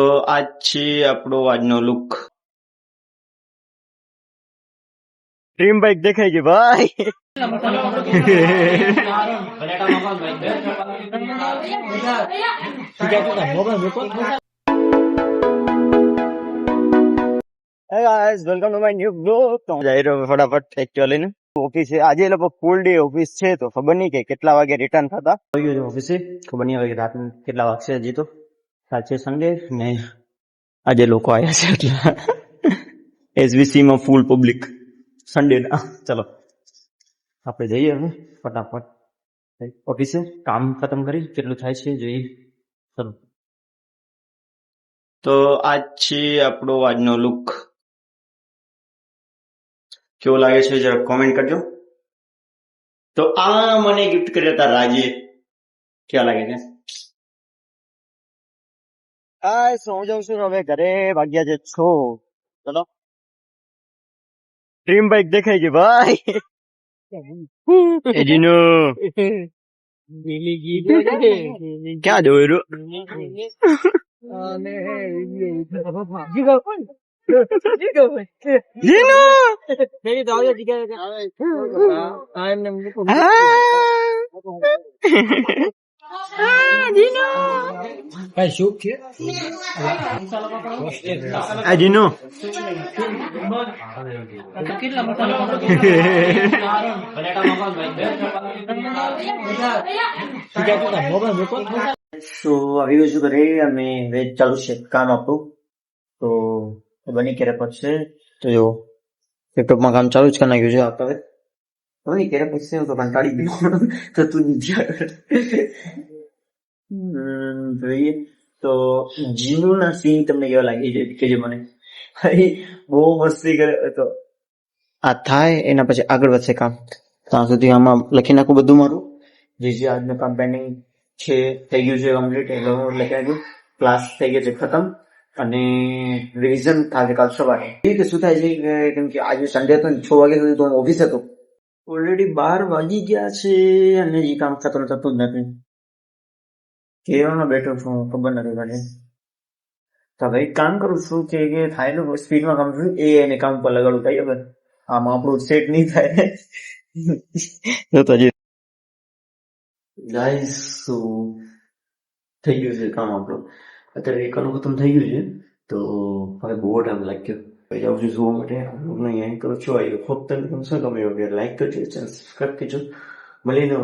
તો આજ છે આપણો આજનો લુક. ડ્રીમ બાઇક દેખાય છે ભાઈ. Hey guys, welcome to my new vlog. તો હું જઈ રહ્યો ફટાફટ એક્ચ્યુઅલી લઈને ઓફિસે. આજે એ લોકો ફૂલ ડે ઓફિસ છે તો ખબર નહીં કે કેટલા વાગે રિટર્ન થતા. આવી ગયો ઓફિસે, ખબર નહીં હવે રાત કેટલા વાગશે. હજી તો સાંજે છે સન્ડે ને આજે લોકો આવ્યા છે એટલા એસવીસી માં ફૂલ પબ્લિક સન્ડે ના. ચલો આપણે જઈએ હવે ફટાફટ ઓફિસે, કામ ખતમ કરી કેટલું થાય છે જોઈએ. ચલો. તો આજ છે આપણો આજનો લુક. કેવો લાગે છે જરા કોમેન્ટ કરજો. તો આ મને ગિફ્ટ કર્યા હતા રાજે. કેવા લાગે છે? આ હું જાઉં છું હવે ઘરે. વાગ્યા છે 6. ચલો. ડ્રીમ બાઇક દેખાય છે ભાઈ. એજીનો ક્યાં જોયું? જીનો સો આવી ગયું છું ઘરે અને વેજ ચાલુ છે કામ આપણું. તો બની ક્યારે પડશે તો જો લેપટોપમાં કામ ચાલુ જ કરી નાખ્યું છે. આપણે બની ક્યારે પડશે તો કંટાળી ગયો તો તું નીચે જોઈએ. તો જીનુના સીન તમને કેવા લાગી છે કે જે મને બહુ મસ્તી કરે. તો આ થાય એના પછી આગળ વધશે કામ. ત્યાં સુધી આમાં લખી નાખું બધું મારું જે આજનું કામ પેન્ડિંગ છે. થઈ ગયું છે કમ્પ્લીટ. એટલે હું લખી નાખ્યું. ક્લાસ થઈ ગયો છે ખતમ અને રિવિઝન થાય કાલ સવારે. એ રીતે શું થાય છે કે કેમ કે આજે સન્ડે હતો ને 6 વાગ્યા સુધી તો હું ઓફિસ હતો. ઓલરેડી 12 વાગી ગયા છે અને એ કામ ખતમ થતું જ નથી. કેવામાં બેઠો છું ખબર નથી મને. તો હવે એક કામ કરું છું કે થાય ને સ્પીડમાં કામ કરું એ એને કામ પર લગાડું. થાય હવે આમાં આપણું સેટ નહીં થાય. ગાઈસ તો થઈ ગયું છે કામ આપણું. અત્યારે એકાનું ખતમ થઈ ગયું છે. તો હવે બહુ ટાઈમ લાગ્યો. જાઉં છું જોવા માટે. અહીં કરો છો આવ્યો. ફક્ત તમને ગમે લાઈક કરજો, ચેનલ સબસ્ક્રાઈબ કરજો. મળીને